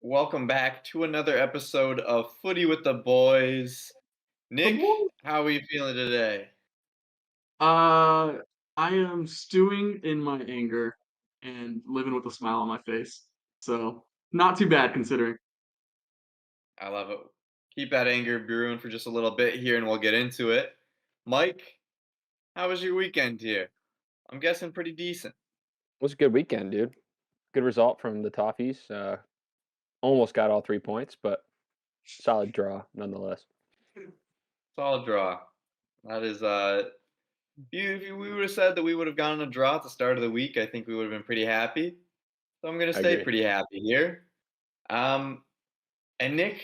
Welcome back to another episode of Footy with the Boys. The Nick, boy. how are you feeling today? Uh, I am stewing in my anger and living with a smile on my face. So, not too bad considering. I love it. Keep that anger brewing for just a little bit here and we'll get into it. Mike, how was your weekend here? I'm guessing pretty decent. Was a good weekend, dude. Good result from the Toffies. Almost got all 3 points, but solid draw nonetheless. Solid draw. That is if we would have said that we would have gotten a draw at the start of the week, I think we would have been pretty happy. So I'm gonna I stay agree. pretty happy here. Um and Nick,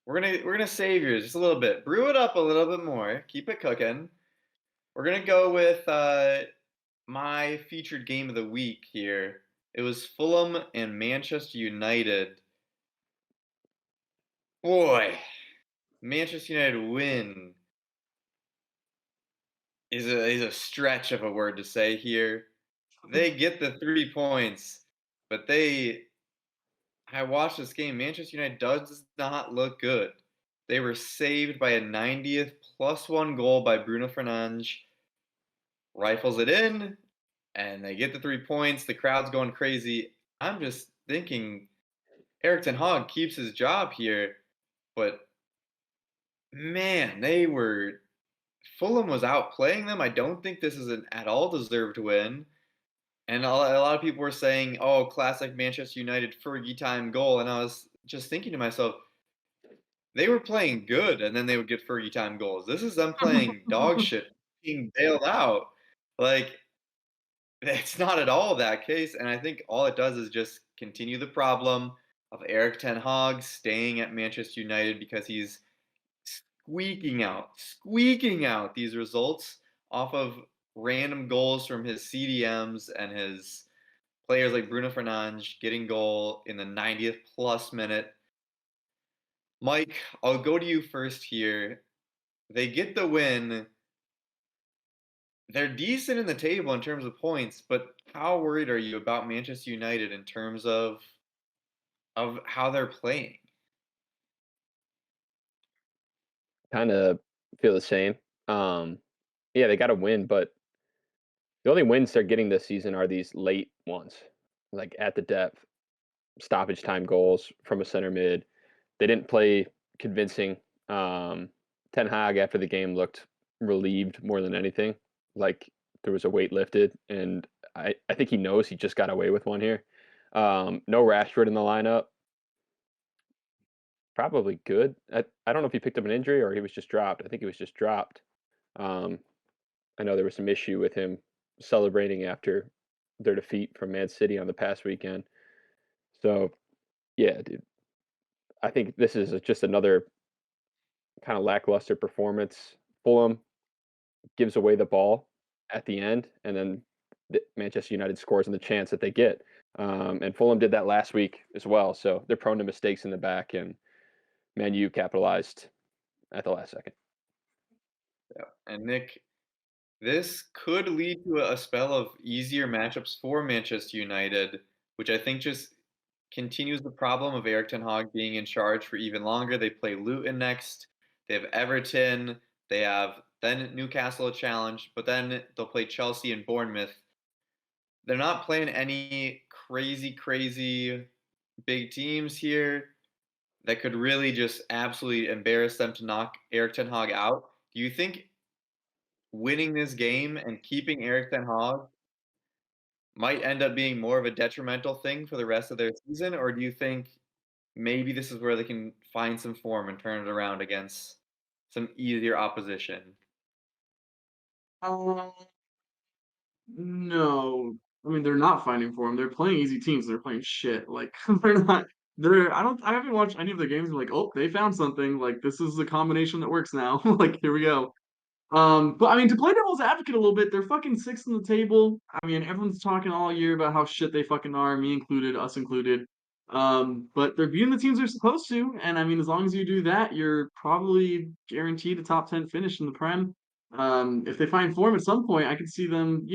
we're gonna save yours just a little bit. Brew it up a little bit more. Keep it cooking. We're gonna go with my featured game of the week here. It was Fulham and Manchester United. Boy, Manchester United win is a stretch of a word to say here. They get the 3 points, but I watched this game. Manchester United does not look good. They were saved by a 90th +1 goal by Bruno Fernandes. Rifles it in, and they get the 3 points. The crowd's going crazy. I'm just thinking Eric Ten Hag keeps his job here, but man, Fulham was outplaying them. I don't think this is an at all deserved win. And a lot of people were saying, "Oh, classic Manchester United Fergie time goal," and I was just thinking to myself, they were playing good, and then they would get Fergie time goals. This is them playing dog shit, being bailed out. Like it's not at all that case, and I think all it does is just continue the problem of Eric Ten Hag staying at Manchester United because he's squeaking out these results off of random goals from his CDMs and his players like Bruno Fernandes getting goal in the 90th plus minute. Mike, I'll go to you first here. They get the win. They're decent in the table in terms of points, but how worried are you about Manchester United in terms of how they're playing? Kinda feel the same. Um, yeah, they got a win, but the only wins they're getting this season are these late ones, like at the depth, stoppage time goals from a center mid. They didn't play convincing. Ten Hag after the game looked relieved more than anything, like there was a weight lifted, and I think he knows he just got away with one here. No Rashford in the lineup. Probably good. I don't know if he picked up an injury or he was just dropped. I think he was just dropped. Um, I know there was some issue with him celebrating after their defeat from Man City on the past weekend. So, yeah, dude, I think this is just another kind of lackluster performance. Fulham gives away the ball at the end, and then Manchester United scores on the chance that they get. And Fulham did that last week as well. So they're prone to mistakes in the back, and Man U capitalized at the last second. Yeah. And Nick, this could lead to a spell of easier matchups for Manchester United, which I think just continues the problem of Eric Ten Hag being in charge for even longer. They play Luton next. They have Everton. They have then Newcastle a challenge, but then they'll play Chelsea and Bournemouth. They're not playing any crazy big teams here that could really just absolutely embarrass them to knock Eric Ten Hag out. Do you think winning this game and keeping Eric Ten Hag might end up being more of a detrimental thing for the rest of their season, or do you think maybe this is where they can find some form and turn it around against some easier opposition? Uh, no. I mean, they're not fighting for him. They're playing easy teams. They're playing shit. Like they're not. I haven't watched any of their games. I'm like, oh, they found something. Like this is the combination that works now. Like here we go. But I mean, to play devil's advocate a little bit, they're fucking sixth in the table. I mean, everyone's talking all year about how shit they fucking are, me included, us included. But they're beating the teams they're supposed to, and I mean, as long as you do that, you're probably guaranteed a top 10 finish in the Prem. If they find form at some point, I could see them,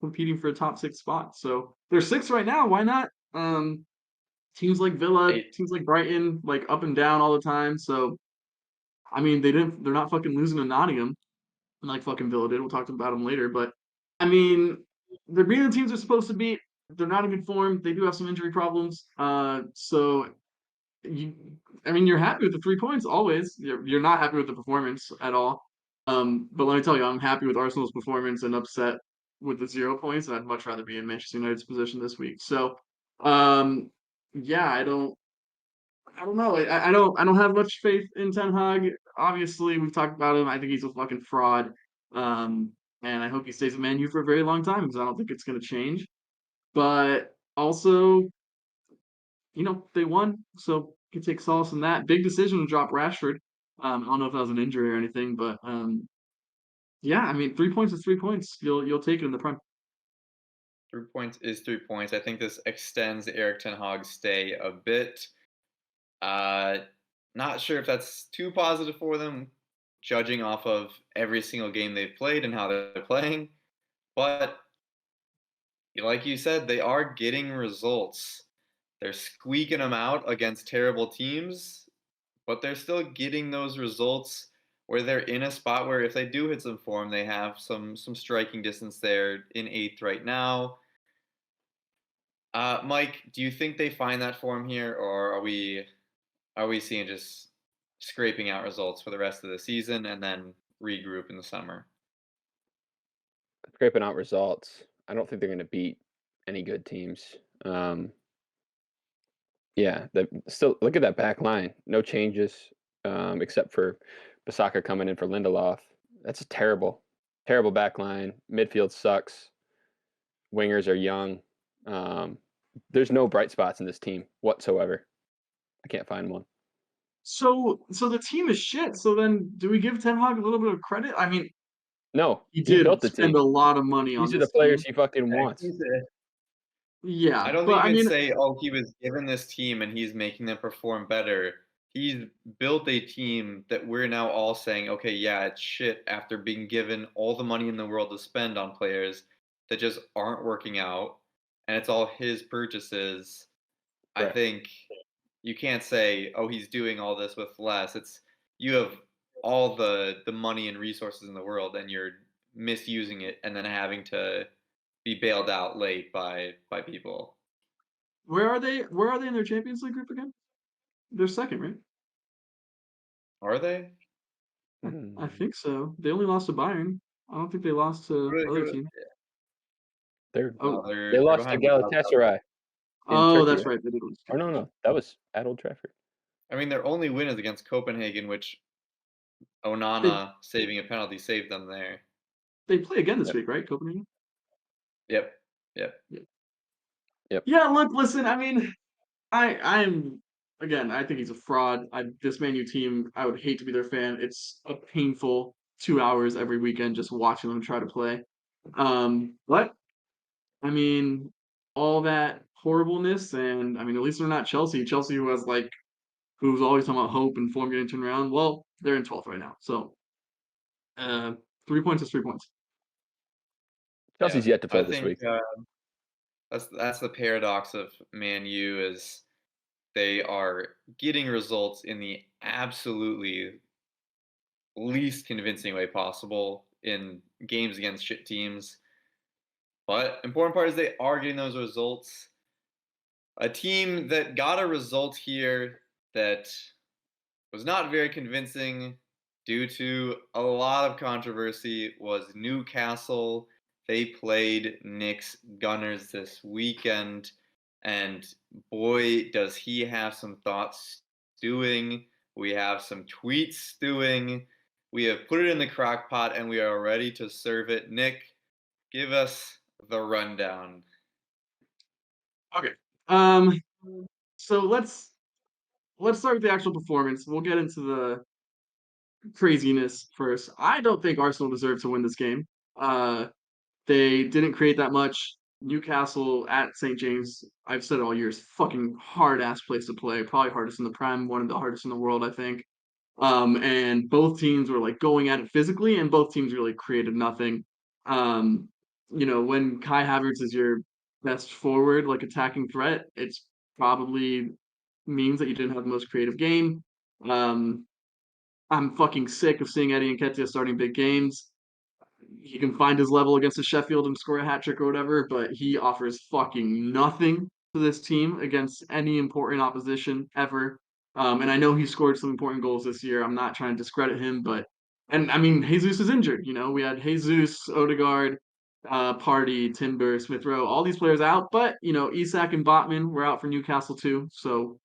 competing for a top six spot. So they're six right now. Why not? teams like Villa, They teams like Brighton, like up and down all the time. So I mean, they're not fucking losing to Nottingham like fucking Villa did. We'll talk about them later, but I mean, they're beating the teams they're supposed to beat. They're not in good form. They do have some injury problems. So you, I mean, you're happy with the 3 points always. You're not happy with the performance at all. But let me tell you, I'm happy with Arsenal's performance and upset with the 0 points. I'd much rather be in Manchester United's position this week. So, um, yeah, I don't know. I don't have much faith in Ten Hag. Obviously, we've talked about him. I think he's a fucking fraud. Um, and I hope he stays at Man U for a very long time because I don't think it's going to change. But also, they won, so you can take solace in that. Big decision to drop Rashford. I don't know if that was an injury or anything, but yeah, I mean, 3 points is 3 points. You'll take it in the prem. 3 points is 3 points. I think this extends Eric Ten Hag's stay a bit. Uh, Not sure if that's too positive for them, judging off of every single game they've played and how they're playing. But like you said, they are getting results. They're squeaking them out against terrible teams, but they're still getting those results where they're in a spot where if they do hit some form, they have some striking distance there in eighth right now. Mike, do you think they find that form here, or are we seeing just scraping out results for the rest of the season and then regroup in the summer? Scraping out results. I don't think they're going to beat any good teams. Yeah, still look at that back line. No changes, except for Basaka coming in for Lindelof. That's a terrible, terrible back line. Midfield sucks. Wingers are young. There's no bright spots in this team whatsoever. I can't find one. So the team is shit. So then, do we give Ten Hag a little bit of credit? I mean, No, he he built did the spend team. a lot of money on These are the this team. players he fucking Yeah, wants. Yeah, I don't but think I you can mean, say, oh, he was given this team and he's making them perform better. He's built a team that we're now all saying, okay, yeah, it's shit after being given all the money in the world to spend on players that just aren't working out. And it's all his purchases. I Right. think you can't say, oh, he's doing all this with less. It's you have all the money and resources in the world and you're misusing it and then having to be bailed out late by people. where are they? Where are they in their Champions League group again? They're second, right? Are they? I think so. They only lost to Bayern. I don't think they lost to other teams. They're No, Oh, they they're lost to behind Galatasaray. Galatasaray in oh, Turkey, that's right? right. They did lose. Or no, that was at Old Trafford. I mean, their only win is against Copenhagen, which They Onana saving a penalty saved them there. they play again this Yep. week, right? Copenhagen. Yep, yep. Yep. Yeah. Look, listen. I mean, I'm again. I think he's a fraud. This Man U team. I would hate to be their fan. It's a painful 2 hours every weekend just watching them try to play. But I mean, all that horribleness, and I mean, at least they're not Chelsea. Chelsea, who's always talking about hope and form getting turned around. Well, they're in 12th right now. So, uh, 3 points is 3 points. Chelsea's Yeah, yet to I play this think week. that's the paradox of Man U is they are getting results in the absolutely least convincing way possible in games against shit teams. But important part is they are getting those results. A team that got a result here that was not very convincing due to a lot of controversy was Newcastle. They played Nick's Gunners this weekend, and boy, does he have some thoughts stewing. We have some tweets stewing. We have put it in the crock pot, and we are ready to serve it. Nick, give us the rundown. Okay. So let's start with the actual performance. We'll get into the craziness first. I don't think Arsenal deserved to win this game. Uh, they didn't create that much. Newcastle at St. James, I've said it all year, is fucking hard ass place to play. Probably hardest in the Prem, one of the hardest in the world, I think. And both teams were like going at it physically, and both teams really created nothing. Um, when Kai Havertz is your best forward, like attacking threat, it's probably means that you didn't have the most creative game. I'm fucking sick of seeing Eddie Nketiah starting big games. He can find his level against the Sheffield and score a hat trick or whatever, but he offers fucking nothing to this team against any important opposition ever. And I know he scored some important goals this year. I'm not trying to discredit him, but and I mean Jesus is injured. We had Jesus, Odegaard, Party, Timber, Smith Rowe, all these players out, but Isak and Botman were out for Newcastle too, so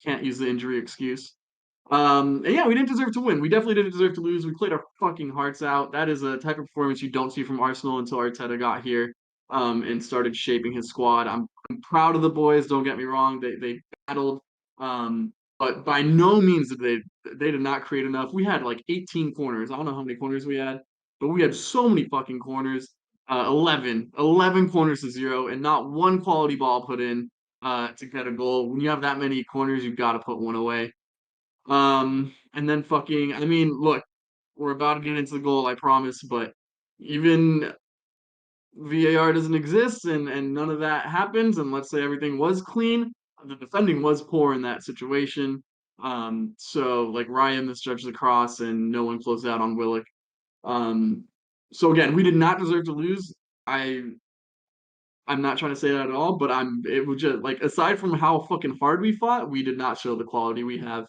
can't use the injury excuse. And yeah, we didn't deserve to win. We definitely didn't deserve to lose. We played our fucking hearts out. That is a type of performance you don't see from Arsenal until Arteta got here, and started shaping his squad. I'm proud of the boys. Don't get me wrong. They battled, but by no means they did not create enough. We had like 18 corners. I don't know how many corners we had, but we had so many fucking corners. 11 corners to 0, and not one quality ball put in to get a goal. When you have that many corners, you've got to put one away. And then I mean, look, we're about to get into the goal, I promise, but even VAR doesn't exist and none of that happens, and let's say everything was clean, the defending was poor in that situation. So like Raya misjudged the cross and no one closed out on Willock. So again, we did not deserve to lose. I'm not trying to say that at all, but it was just like aside from how fucking hard we fought, we did not show the quality we have,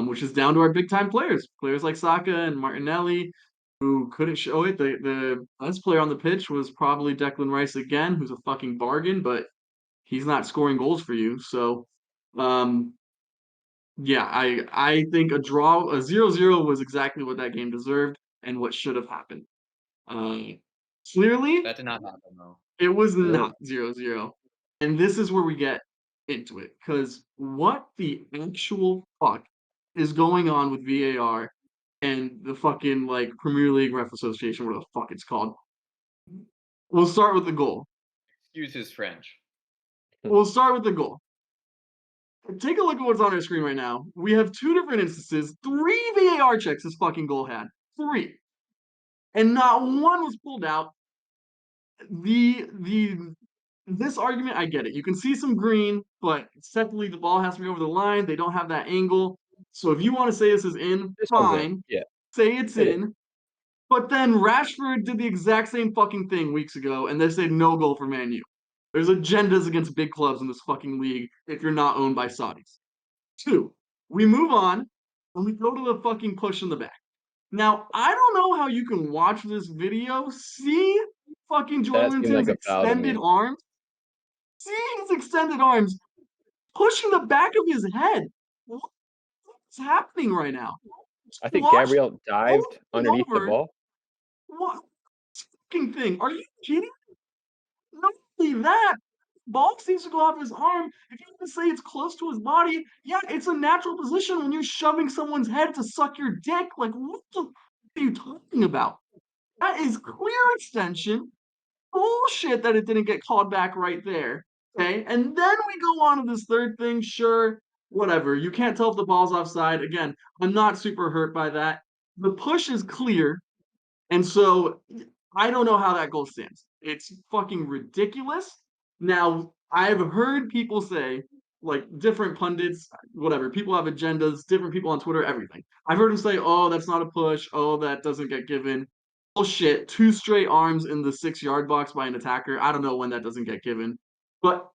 which is down to our big time players like Saka and Martinelli, who couldn't show it. The best player on the pitch was probably Declan Rice again, who's a fucking bargain, but he's not scoring goals for you. So, um, yeah, I think a 0-0 was exactly what that game deserved and what should have happened. Clearly, That did not happen though. it was not 0-0. And this is where we get into it. Because what the actual fuck is going on with VAR and the fucking like Premier League Ref Association, whatever the fuck it's called? We'll start with the goal. Excuse his French. We'll start with the goal. Take a look at what's on our screen right now. We have 2 different instances. 3 VAR checks this fucking goal had. 3. And not one was pulled out. This argument, I get it. You can see some green, but secondly, the ball has to be over the line. They don't have that angle. So if you want to say this is in, fine. Yeah. Say it's in. But then Rashford did the exact same fucking thing weeks ago, and they said no goal for Man U. There's agendas against big clubs in this fucking league if you're not owned by Saudis. 2, we move on, and we go to the fucking push in the back. Now, I don't know how you can watch this video, see fucking Joelinton's extended arms, see his extended arms pushing the back of his head. What's happening right now? I think Gabriel dived underneath the ball. What fucking thing? Are you kidding? Not only that, ball seems to go off his arm. If you can say it's close to his body, yeah, it's a natural position when you're shoving someone's head to suck your dick. Like, what the fuck are you talking about? That is clear extension. Bullshit that it didn't get called back right there. Okay, and then we go on to this third thing. Sure, whatever. You can't tell if the ball's offside. Again, I'm not super hurt by that. The push is clear, and so I don't know how that goal stands. It's fucking ridiculous. Now, I've heard people say, like different pundits, whatever, people have agendas, different people on Twitter, everything. I've heard them say, oh, that's not a push. Oh, that doesn't get given. Bullshit. 2 straight arms in the 6-yard box by an attacker. I don't know when that doesn't get given. But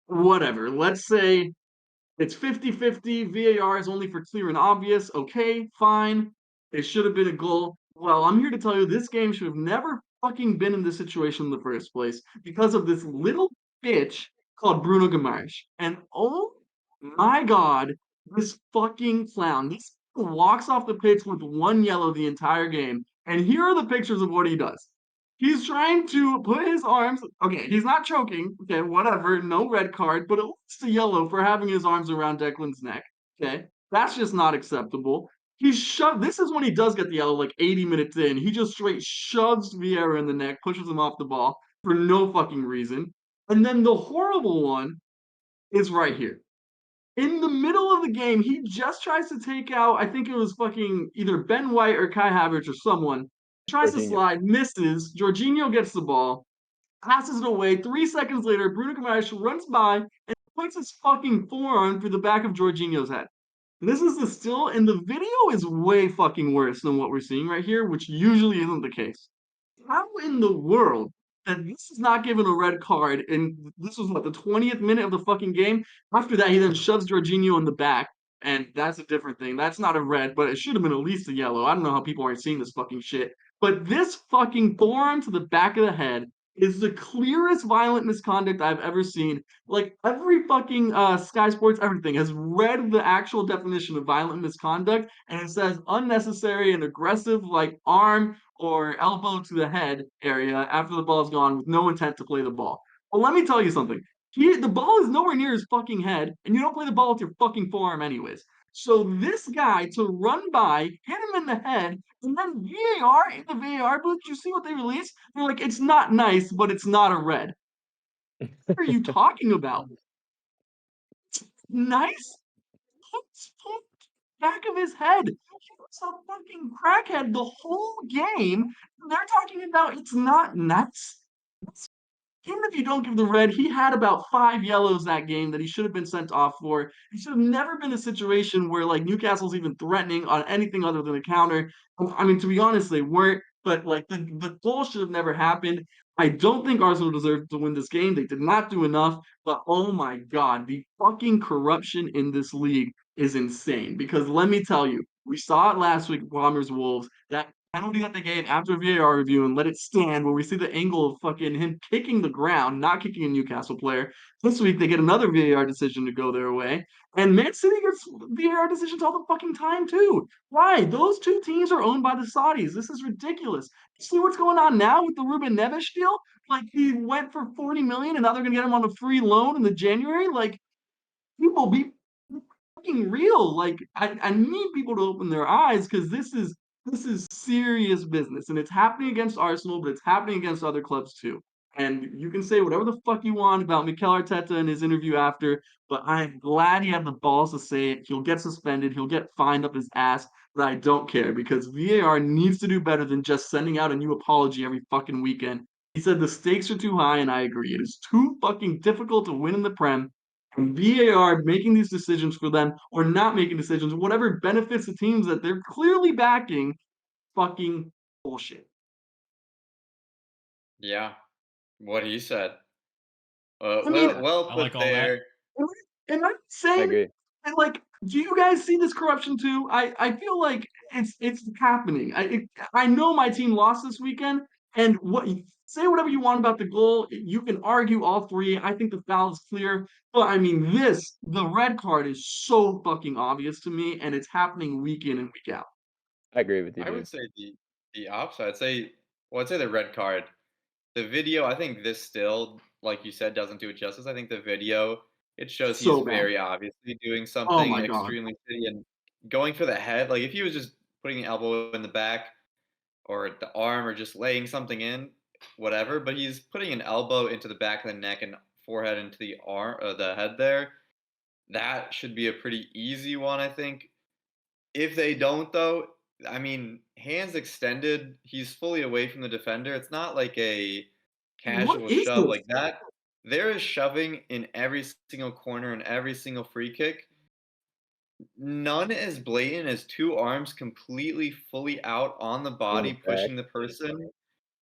whatever. Let's say it's 50-50. VAR is only for clear and obvious. Okay, fine. It should have been a goal. Well, I'm here to tell you this game should have never fucking been in this situation in the first place because of this little bitch called Bruno Guimaraes. And oh my god, this fucking clown. This walks off the pitch with 1 yellow the entire game. And here are the pictures of what he does. He's trying to put his arms. Okay, he's not choking. Okay, whatever. No red card, but it looks a yellow for having his arms around Declan's neck. Okay, that's just not acceptable. He's shoved. This is when he does get the yellow, like 80 minutes in. He just straight shoves Vieira in the neck, pushes him off the ball for no fucking reason. And then the horrible one is right here. In the middle of the game, he just tries to take out, I think it was fucking either Ben White or Kai Havertz or someone. Tries to slide, misses. Jorginho gets the ball, passes it away. 3 seconds later, Bruno Guimaraes runs by and puts his fucking forearm through the back of Jorginho's head. This is the still, and the video is way fucking worse than what we're seeing right here, which usually isn't the case. How in the world that this is not given a red card, and this was what, the 20th minute of the fucking game? After that, he then shoves Jorginho in the back, and that's a different thing. That's not a red, but it should have been at least a yellow. I don't know how people aren't seeing this fucking shit. But this fucking forearm to the back of the head is the clearest violent misconduct I've ever seen. Like every fucking Sky Sports everything has read the actual definition of violent misconduct, and it says unnecessary and aggressive like arm or elbow to the head area after the ball's gone with no intent to play the ball. Well, let me tell you something. The ball is nowhere near his fucking head, and you don't play the ball with your fucking forearm anyways. So this guy to run by, hit him in the head, and then VAR in the VAR booth, you see what they released? They're like, it's not nice, but it's not a red. What are you talking about? Nice? Back of his head. He was a fucking crackhead the whole game. They're talking about it's not nuts. Even if you don't give the red, he had about 5 yellows that game that he should have been sent off for. He should have never been in a situation where like Newcastle's even threatening on anything other than a counter. I mean, to be honest, they weren't, but like the goal should have never happened. I don't think Arsenal deserved to win this game. They did not do enough, but oh my God, the fucking corruption in this league is insane. Because let me tell you, we saw it last week, Bombers Wolves. That penalty that they gave after a VAR review and let it stand, where we see the angle of fucking him kicking the ground, not kicking a Newcastle player. This week they get another VAR decision to go their way, and Man City gets VAR decisions all the fucking time too. Why? Those two teams are owned by the Saudis. This is ridiculous. You see what's going on now with the Ruben Neves deal? Like he went for 40 million, and now they're gonna get him on a free loan in the January. Like people be fucking real. Like I need people to open their eyes because this is serious business, and it's happening against Arsenal, but it's happening against other clubs too. And you can say whatever the fuck you want about Mikel Arteta in his interview after, but I'm glad he had the balls to say it. He'll get suspended, he'll get fined up his ass, but I don't care because VAR needs to do better than just sending out a new apology every fucking weekend. He said the stakes are too high, and I agree. It is too fucking difficult to win in the Prem. And VAR making these decisions for them or not making decisions, whatever benefits the teams that they're clearly backing, fucking bullshit. Yeah, what he said. I mean, Well I put like all that. there. am I I saying, agree. and like, do you guys see this corruption too? I feel like it's happening. I know my team lost this weekend, and what say whatever you want about the goal. You can argue all three. I think the foul is clear, but I mean the red card is so fucking obvious to me, and it's happening week in and week out. I agree with you, I dude. would say the opposite. I'd say the red card. The video, I think this still, like you said, doesn't do it justice. I think the video, it shows he's So bad. very obviously doing Oh something my God. extremely shitty and going for the head. Like if he was just putting the elbow in the back or the arm or just laying something in, whatever. But he's putting an elbow into the back of the neck and forehead into the arm, the head there. That should be a pretty easy one, I think. If they don't, though, I mean, hands extended, he's fully away from the defender. It's not like a What casual is shove this? like that. There is shoving in every single corner and every single free kick. None as blatant as two arms completely fully out on the body, pushing the person.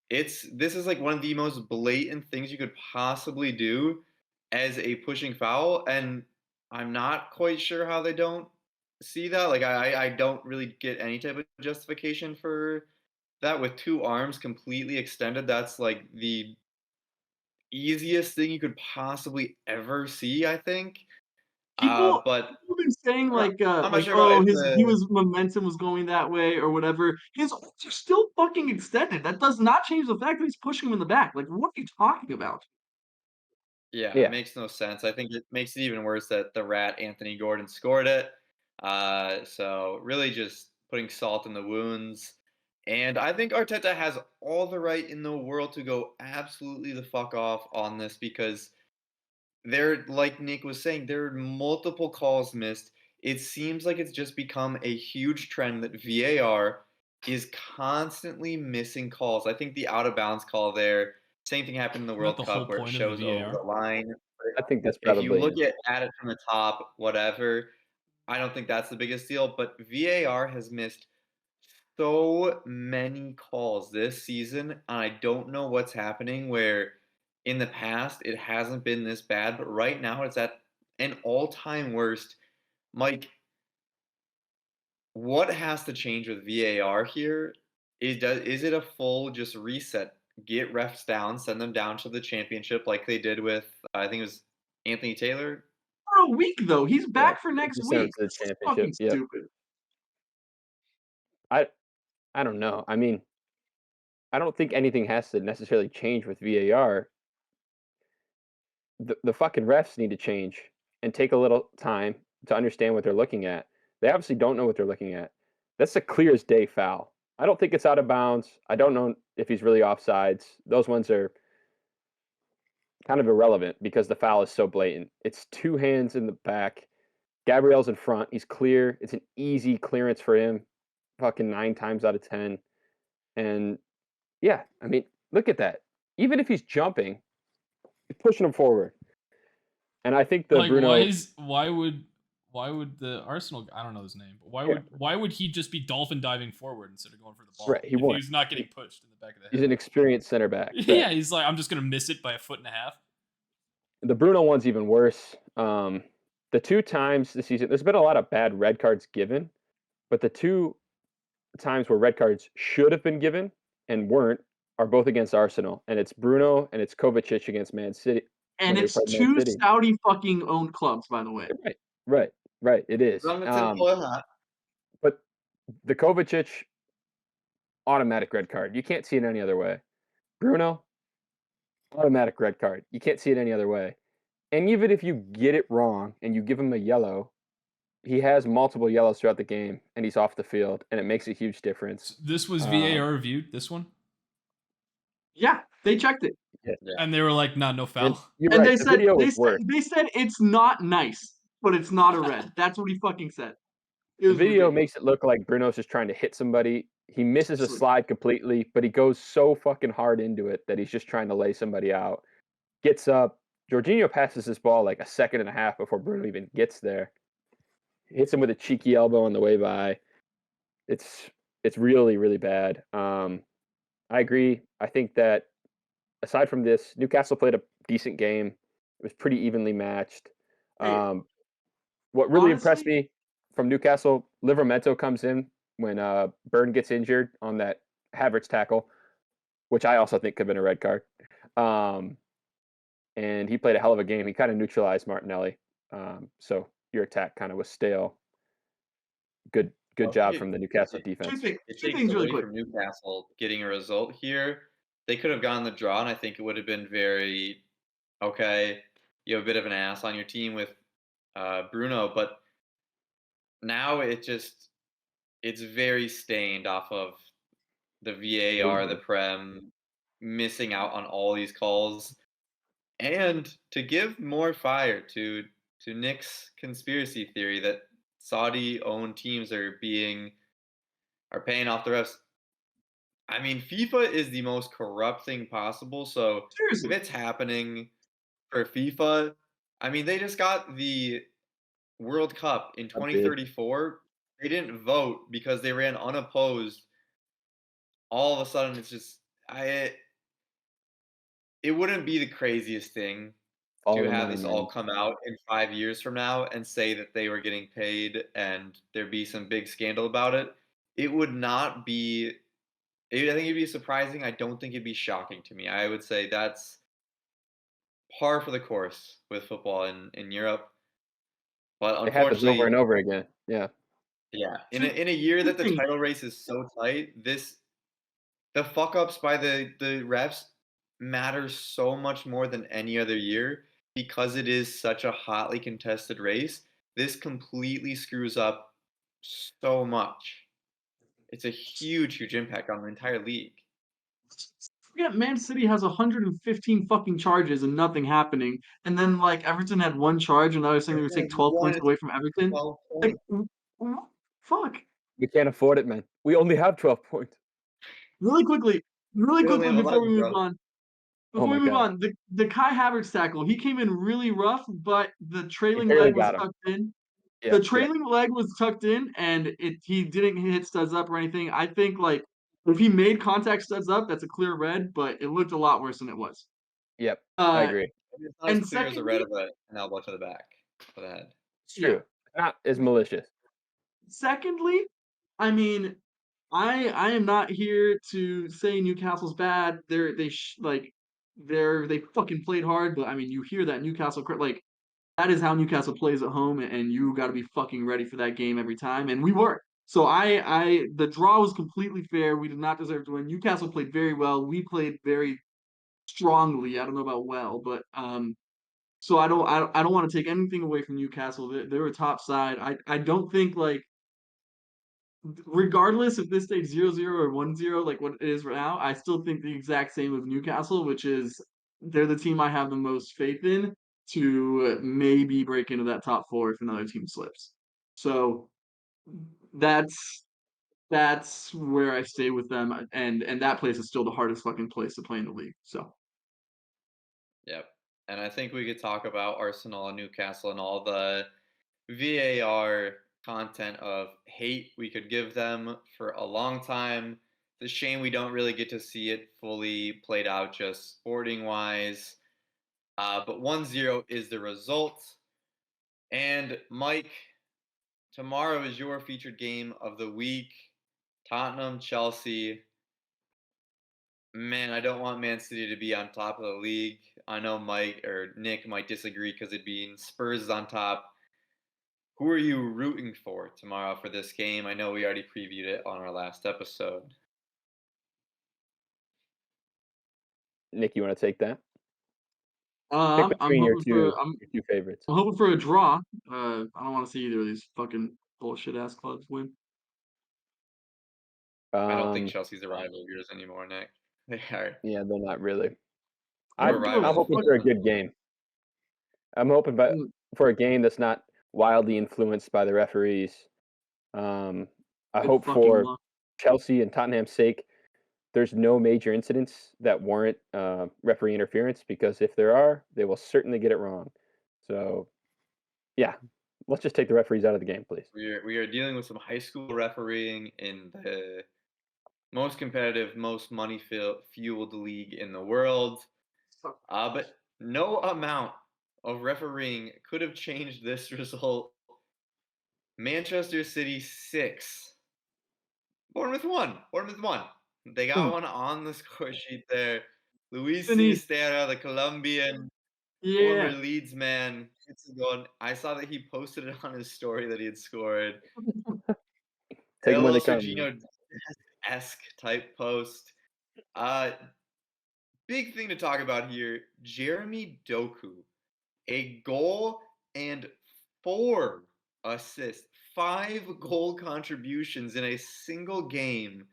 This is like one of the most blatant things you could possibly do as a pushing foul, and I'm not quite sure how they don't see that. Like I don't really get any type of justification for that with two arms completely extended. That's like the easiest thing you could possibly ever see, I think. People But people been saying I'm not sure about oh if he the was momentum was going that way or whatever. His arms are still fucking extended. That does not change the fact that he's pushing him in the back. Like what are you talking about? yeah, it Yeah, makes no sense. I think it makes it even worse that the rat Anthony Gordon scored it. So really just putting salt in the wounds. And I think Arteta has all the right in the world to go absolutely the fuck off on this because like Nick was saying, there are multiple calls missed. It seems like it's just become a huge trend that VAR is constantly missing calls. I think the out of bounds call there, same thing happened in the Isn't that World the whole Cup where it point of the shows over VAR? the line. I think that's if you probably look at it from the top, whatever, I don't think that's the biggest deal, but VAR has missed so many calls this season, and I don't know what's happening where in the past it hasn't been this bad, but right now it's at an all-time worst. Mike, what has to change with VAR here? Is it a full just reset? Get refs down, send them down to the championship like they did with I think it was Anthony Taylor. For a week though, he's yeah, back for next just sent him week. to the This is championship. fucking Yep. stupid. I don't know. I mean, I don't think anything has to necessarily change with VAR. The fucking refs need to change and take a little time to understand what they're looking at. They obviously don't know what they're looking at. That's a clear as day foul. I don't think it's out of bounds. I don't know if he's really offsides. Those ones are kind of irrelevant because the foul is so blatant. It's two hands in the back. Gabriel's in front. He's clear. It's an easy clearance for him. Fucking 9 times out of 10. And yeah, I mean, look at that. Even if he's jumping, you're pushing him forward. And I think the Like, Bruno. why would the Arsenal? I don't know his name, but Yeah. why would he just be dolphin diving forward instead of going for the ball? Right, he if won't. he's not getting pushed in the back of the He's head. an experienced center back. Yeah, he's like, I'm just gonna miss it by 1.5 feet. The Bruno one's even worse. The 2 times this season, there's been a lot of bad red cards given, but the 2 times where red cards should have been given and weren't are both against Arsenal, and it's Bruno and it's Kovacic against Man City. And when they it's played Man 2 City. Saudi fucking owned clubs, by the way. Right. It is. Run the tinfoil hat. But the Kovacic automatic red card. You can't see it any other way. Bruno, automatic red card. You can't see it any other way. And even if you get it wrong and you give him a yellow, he has multiple yellows throughout the game and he's off the field, and it makes a huge difference. This was VAR reviewed. This one, Yeah, they checked it. and they were like, "Nah, no And foul." you're And right. they The said video they was said, worse. they said it's not nice, but it's not a red. That's what he fucking said. It The was video ridiculous. makes it look like Bruno's just trying to hit somebody. He misses a Absolutely. slide completely, but he goes so fucking hard into it that he's just trying to lay somebody out. Gets up. Jorginho passes this ball like a second and a half before Bruno even gets there. Hits him with a cheeky elbow on the way by. It's really, really bad. I agree. I think that aside from this, Newcastle played a decent game. It was pretty evenly matched. Hey, What really impressed honestly, me from Newcastle, Livramento comes in when Burn gets injured on that Havertz tackle, which I also think could have been a red card. And he played a hell of a game. He kind of neutralized Martinelli. So your attack kind of was stale. Good job from the Newcastle defense. It two takes things really away quick. from Newcastle getting a result here. They could have gotten the draw, and I think it would have been very okay. You have a bit of an ass on your team with Bruno, but now it's very stained off of the VAR, the Prem, missing out on all these calls. And to give more fire to Nick's conspiracy theory that Saudi-owned teams are paying off the refs. I mean, FIFA is the most corrupt thing possible. So if Seriously. it's happening for FIFA, I mean, they just got the World Cup in 2034. They didn't vote because they ran unopposed. All of a sudden, it's just it wouldn't be the craziest thing to have this all come out in 5 years from now and say that they were getting paid and there'd be some big scandal about it. It would not be. I think it'd be surprising. I don't think it'd be shocking to me. I would say that's par for the course with football in Europe. But It happens unfortunately, over and over again. Yeah. in a year that the title race is so tight, the fuck ups by the refs matters so much more than any other year because it is such a hotly contested race. This completely screws up so much. It's a huge impact on the entire league. Forget Man City has 115 fucking charges and nothing happening, and then like Everton had 1 charge, and I was saying they would take 12 points away from Everton. Like, fuck. We can't afford it, man. We only have 12 points. Really quickly We only have before we 11, move bro. on. Oh Before my we move god. on, the Kai Havertz tackle, he came in really rough, but the He trailing barely leg was got him. tucked in. The Yep. trailing leg was tucked in, and he didn't hit studs up or anything. I think like if he made contact studs up, that's a clear red, but it looked a lot worse than it was. Yep. I Uh, agree. Maybe it's not as and clear as a red secondly, of an elbow to the back of the head. It's yeah. true. Not as malicious. Secondly, I mean, I am not here to say Newcastle's bad. They fucking played hard, but I mean, you hear that Newcastle like that is how Newcastle plays at home, and you got to be fucking ready for that game every time, and we were. So the draw was completely fair. We did not deserve to win. Newcastle played very well. We played very strongly. I don't know about well, but so I don't want to take anything away from Newcastle. They're a top side. I don't think like regardless if this stayed 0-0 or 1-0, like what it is right now, I still think the exact same of Newcastle, which is they're the team I have the most faith in to maybe break into that top four if another team slips. So that's that's where I stay with them, and that place is still the hardest fucking place to play in the league. So Yep. And I think we could talk about Arsenal and Newcastle and all the VAR content of hate we could give them for a long time. It's a shame we don't really get to see it fully played out just sporting wise. But 1-0 is the result. And Mike, tomorrow is your featured game of the week. Tottenham, Chelsea. Man, I don't want Man City to be on top of the league. I know Mike or Nick might disagree because it being Spurs on top. Who are you rooting for tomorrow for this game? I know we already previewed it on our last episode. Nick, you want to take that? Pick I'm between your hoping two for I'm your two favorites. I'm hoping for a draw. I don't want to see either of these fucking bullshit ass clubs win. I don't think Um, Chelsea's a rival of yours anymore, Nick. They are. yeah, they're not really. They were I don't give a I'm rivals. hoping fuck. for a good game. I'm hoping for a game that's not wildly influenced by the referees. I Good hope fucking for luck. Chelsea and Tottenham's sake, there's no major incidents that warrant referee interference, because if there are, they will certainly get it wrong. So, yeah, let's just take the referees out of the game, please. We are dealing with some high school refereeing in the most competitive, most money fueled league in the world. But no amount of refereeing could have changed this result. Manchester City 6. Bournemouth 1. Bournemouth 1. They got one on the score sheet there. Luis City. Sinisterra, the Colombian former Yeah. Leeds man, gets a goal. I saw that he posted it on his story that he had scored. Take them when they little come. man. Serginho-esque type post. Big thing to talk about here, Jeremy Doku. A goal and 4 assists. 5 goal contributions in a single game.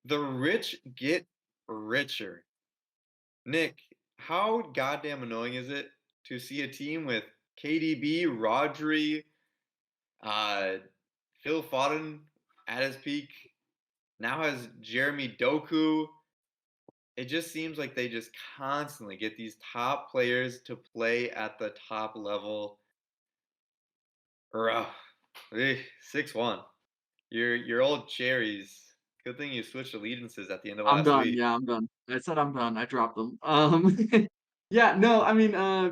The rich get richer. Nick, how goddamn annoying is it to see a team with KDB, Rodri, Phil Foden at his peak, now has Jeremy Doku. It just seems like they just constantly get these top players to play at the top level. Rough. 6-1. Your old cherries. Good thing you switched allegiances at the end of I'm last done. week. Yeah, I'm done. I said I'm done. I dropped them. Yeah, no, I mean, I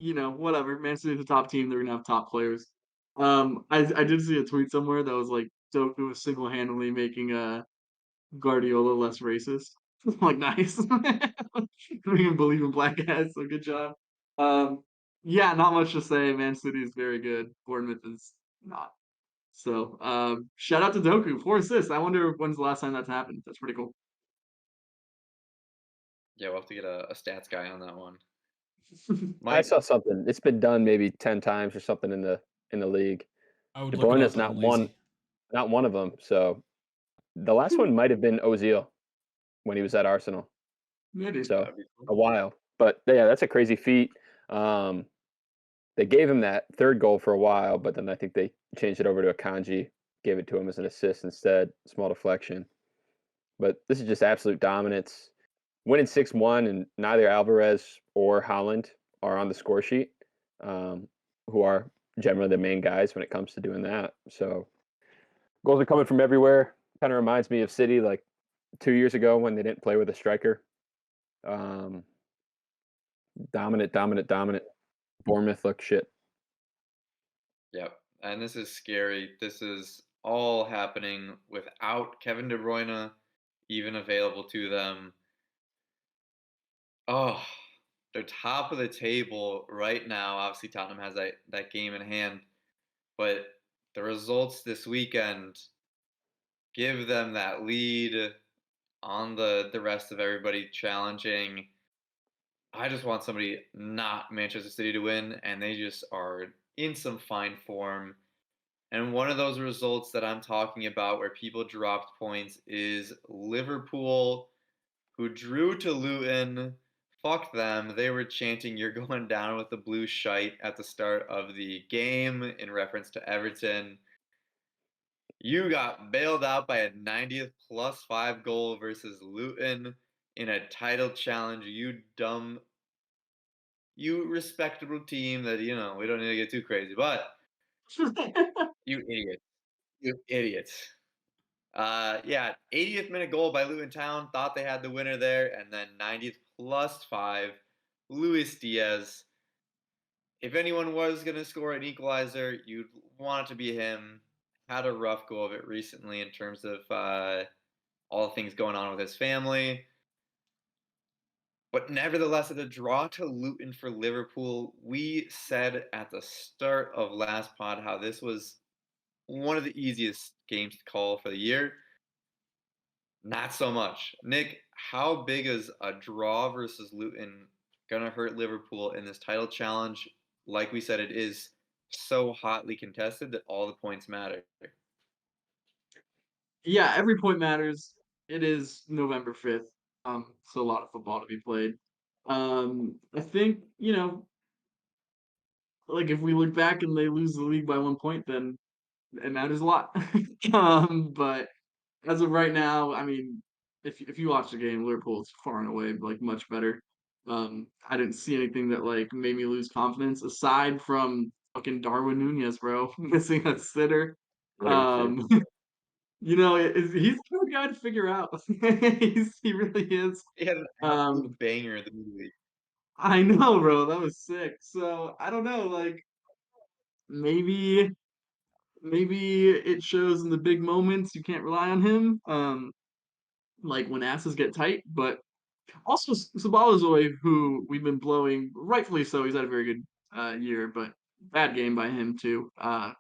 whatever. Man City's the top team. They're gonna have top players. I did see a tweet somewhere that was like Doku was single-handedly making Guardiola less racist. I'm like, nice. Making him believe in black guys. So good job. Um, yeah, not much to say. Man City is very good. Bournemouth is not. So, shout out to Doku, 4 assists. I wonder when's the last time that's happened. That's pretty cool. Yeah, we'll have to get a stats guy on that one. I Mike, saw something. It's been done maybe 10 times or something in the league. I would De look it Bruyne up, is but I'm lazy. not one of them. So the last one might have been Ozil when he was at Arsenal. Maybe. So that'd be cool. a while. But yeah, that's a crazy feat. They gave him that third goal for a while, but then I think they changed it over to Akanji, gave it to him as an assist instead. Small deflection. but this is just absolute dominance. Winning 6-1, and neither Alvarez or Holland are on the score sheet, who are generally the main guys when it comes to doing that. So goals are coming from everywhere. Kind of reminds me of City like 2 years ago when they didn't play with a striker. Dominant. Bournemouth look shit. Yep. And this is scary. This is all happening without Kevin De Bruyne even available to them. Oh, they're top of the table right now. Obviously, Tottenham has that game in hand, but the results this weekend give them that lead on the rest of everybody challenging. I just want somebody not Manchester City to win, and they just are in some fine form. And one of those results that I'm talking about where people dropped points is Liverpool, who drew to Luton. Fuck them. They were chanting, "You're going down with the blue shite" at the start of the game in reference to Everton. You got bailed out by a 90th +5 goal versus Luton in a title challenge. You respectable team that, we don't need to get too crazy, but you idiot. You idiots. Yeah, 80th minute goal by Luton Town. Thought they had the winner there, and then 90th +5, Luis Diaz. If anyone was gonna score an equalizer, you'd want it to be him. Had a rough go of it recently in terms of all the things going on with his family. But nevertheless, at a draw to Luton for Liverpool, we said at the start of last pod how this was one of the easiest games to call for the year. Not so much. Nick, how big is a draw versus Luton going to hurt Liverpool in this title challenge? Like we said, it is so hotly contested that all the points matter. Yeah, every point matters. It is November 5th. So a lot of football to be played. I think, like if we look back and they lose the league by 1 point, then it matters a lot. But as of right now, I mean, if you watch the game, Liverpool's far and away like much better. I didn't see anything that like made me lose confidence aside from fucking Darwin Nunez, bro, missing a sitter. Lunacy. Um, he's a good guy to figure out. He really is. He had an Um, absolute banger in the movie. I know, bro. That was sick. So I don't know, like maybe it shows in the big moments you can't rely on him. Like when asses get tight, but also Sabalazoy, who we've been blowing, rightfully so. He's had a very good year, but bad game by him too. I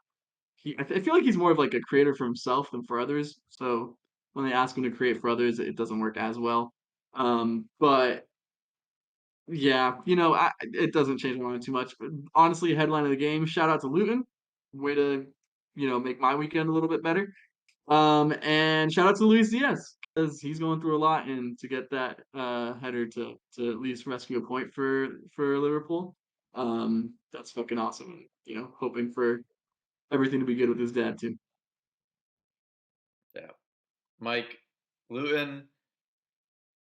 feel like he's more of like a creator for himself than for others. So when they ask him to create for others, it doesn't work as well. But yeah, it doesn't change my mind too much. But honestly, headline of the game. Shout out to Luton. Way to make my weekend a little bit better. And shout out to Luis Diaz because he's going through a lot, and to get that header to at least rescue a point for Liverpool, that's fucking awesome. Hoping for everything to be good with his dad too. Yeah. Mike, Luton.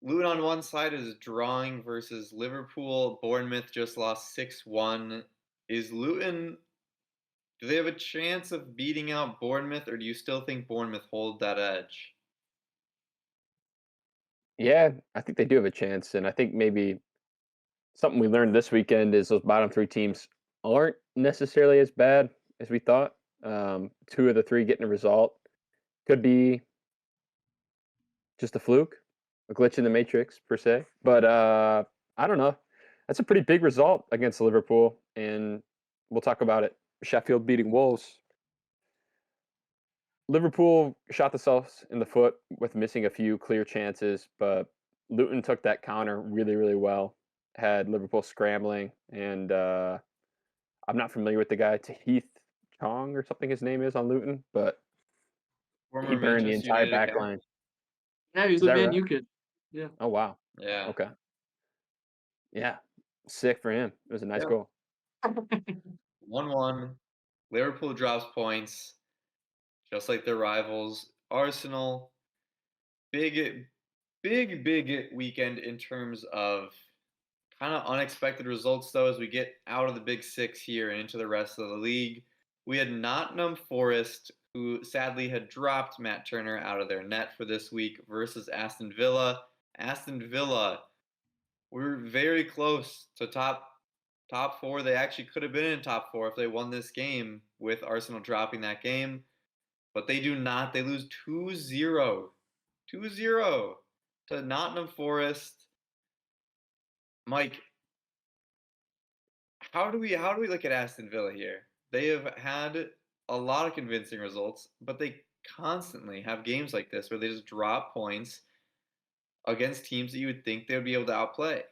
Luton on one side is drawing versus Liverpool. Bournemouth just lost 6-1. Is Luton, do they have a chance of beating out Bournemouth, or do you still think Bournemouth hold that edge? Yeah, I think they do have a chance, and I think maybe something we learned this weekend is those bottom three teams aren't necessarily as bad as we thought. Two of the three getting a result could be just a fluke, a glitch in the matrix per se. But I don't know. That's a pretty big result against Liverpool, and we'll talk about it. Sheffield beating Wolves. Liverpool shot themselves in the foot with missing a few clear chances, but Luton took that counter really, really well. Had Liverpool scrambling, and I'm not familiar with the guy, Tahith Chong or something his name is on Luton, but he Former burned the Manchester entire United back account. line. Yeah, he was Is a that Man right? U kid. Yeah. Oh, wow. Yeah. Okay. Yeah. Sick for him. It was a nice Yep. goal. 1-1. Liverpool drops points, just like their rivals, Arsenal. big, big weekend in terms of kind of unexpected results, though, as we get out of the Big Six here and into the rest of the league. We had Nottingham Forest, who sadly had dropped Matt Turner out of their net for this week, versus Aston Villa. Aston Villa were very close to top four. They actually could have been in top four if they won this game, with Arsenal dropping that game. But they do not. They lose 2-0. 2-0 to Nottingham Forest. Mike, how do we look at Aston Villa here? They have had a lot of convincing results, but they constantly have games like this where they just drop points against teams that you would think they would be able to outplay.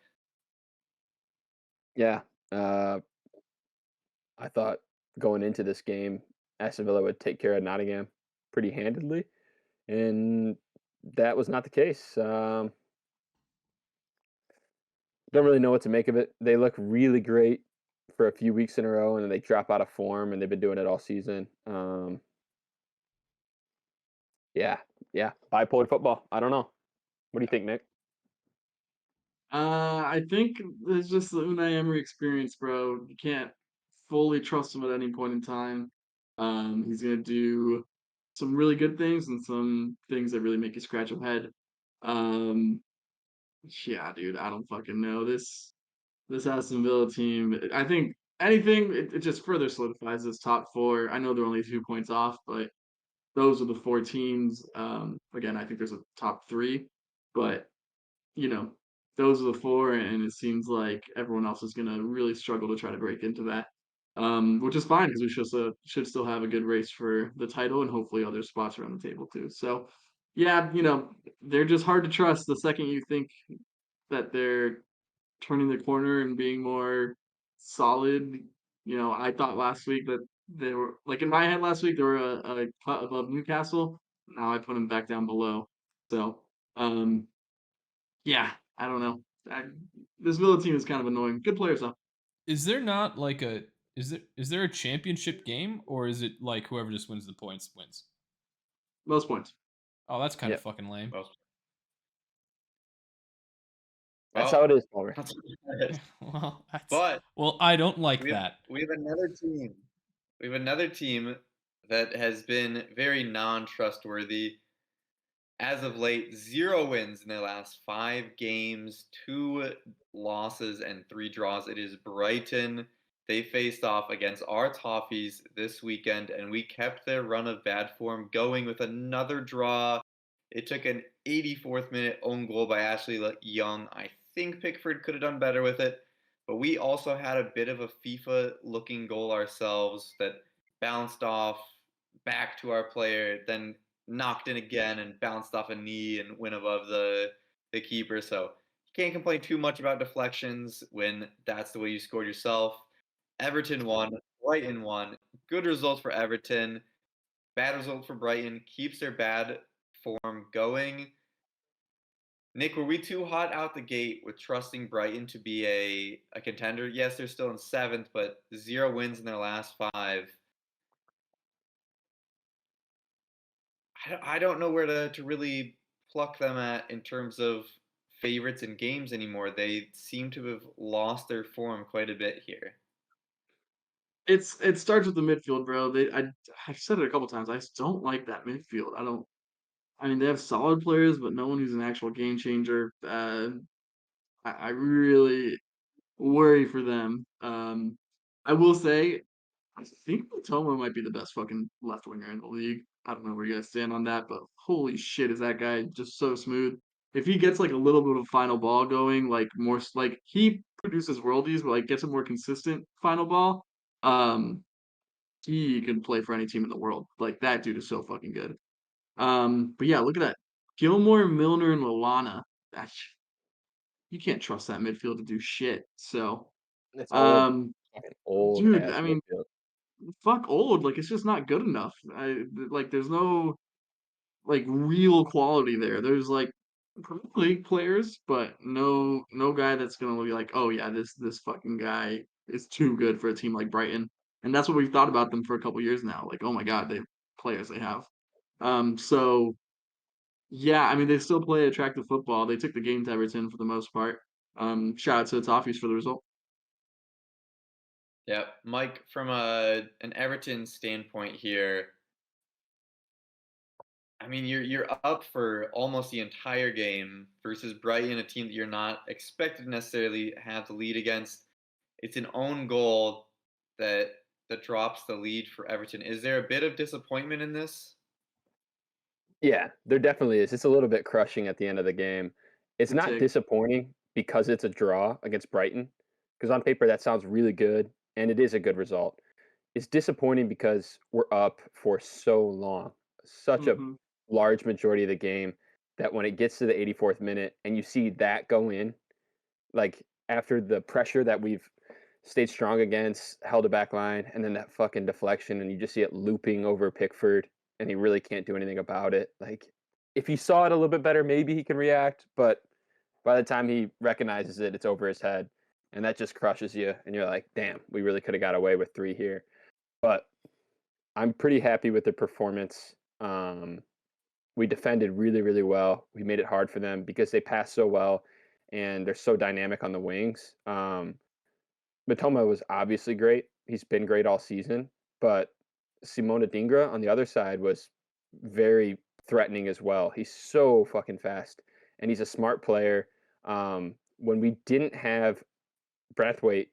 Yeah. I thought going into this game, Aston Villa would take care of Nottingham pretty handedly, and that was not the case. Don't really know what to make of it. They look really great for a few weeks in a row, and then they drop out of form, and they've been doing it all season. Yeah, bipolar football. I don't know. What do you think, Nick? I think it's just the Unai Emery experience, bro. You can't fully trust him at any point in time. He's gonna do some really good things and some things that really make you scratch your head. Um, yeah, dude, I don't fucking know. This Aston Villa team, I think anything, it just further solidifies this top four. I know they're only 2 points off, but those are the four teams. Again, I think there's a top three, but you know, those are the four, and it seems like everyone else is gonna really struggle to try to break into that. Which is fine because we should still have a good race for the title and hopefully other spots around the table too. So, yeah, they're just hard to trust the second you think that they're turning the corner and being more solid. I thought last week that they were like in my head last week they were a cut above Newcastle. Now I put them back down below. So, um, yeah, I don't know. This Villa team is kind of annoying. Good players though. Is there not like a is there a championship game, or is it like whoever just wins the points wins? Most points. Oh, that's kind of Yep. fucking lame. Well, That's how it is, Palmer. that's what it is. But I don't like we have, that. we have another team. We have another team that has been very non-trustworthy as of late. 0 wins in their last 5 games, 2 losses and 3 draws. It is Brighton. They faced off against our Toffies this weekend, and we kept their run of bad form going with another draw. It took an 84th minute own goal by Ashley Young. I think Pickford could have done better with it, but we also had a bit of a FIFA looking goal ourselves that bounced off back to our player, then knocked in again and bounced off a knee and went above the keeper. So you can't complain too much about deflections when that's the way you scored yourself. Everton won, Brighton won. Good results for Everton. Bad result for Brighton. Keeps their bad form going. Nick, were we too hot out the gate with trusting Brighton to be a contender? Yes, they're still in 7th, but 0 wins in their last 5. I don't know where to really pluck them at in terms of favorites in games anymore. They seem to have lost their form quite a bit here. It starts with the midfield, bro. I've said it a couple times. I just don't like that midfield. I mean, they have solid players, but no one who's an actual game changer. I really worry for them. I will say, I think Matoma might be the best fucking left winger in the league. I don't know where you guys stand on that, but holy shit, is that guy just so smooth? If he gets like a little bit of final ball going, like more like he produces worldies, but like gets a more consistent final ball, um, he can play for any team in the world. Like that dude is so fucking good. But yeah, look at that. Gilmore, Milner, and Lalana. That's You can't trust that midfield to do shit. So, It's old, um, fucking old dude, ass I mean, midfield. fuck old. Like, it's just not good enough. There's no like real quality there. There's like Premier League players, but no guy that's gonna be like, oh yeah, this fucking guy is too good for a team like Brighton. And that's what we've thought about them for a couple years now. Like, oh my god, they players they have. So Yeah, I mean, they still play attractive football. They took the game to Everton for the most part. Shout out to the Toffies for the result. Yep. Mike, from an Everton standpoint here, I mean, you're up for almost the entire game versus Brighton, a team that you're not expected to necessarily have the lead against. It's an own goal that drops the lead for Everton. Is there a bit of disappointment in this? Yeah, there definitely is. It's a little bit crushing at the end of the game. It's Good not take. disappointing because it's a draw against Brighton, because on paper that sounds really good, and it is a good result. It's disappointing because we're up for so long, such a Hmm. large majority of the game, that when it gets to the 84th minute and you see that go in, like after the pressure that we've stayed strong against, held a back line, and then that fucking deflection, and you just see it looping over Pickford, and he really can't do anything about it. Like, if he saw it a little bit better, maybe he can react, but by the time he recognizes it, it's over his head, and that just crushes you, and you're like, damn, we really could have got away with 3 here. But I'm pretty happy with the performance. We defended really, really well. We made it hard for them because they pass so well and they're so dynamic on the wings. Matoma was obviously great. He's been great all season, but Simona Dingra on the other side was very threatening as well. He's so fucking fast, and he's a smart player. When we didn't have Brathwaite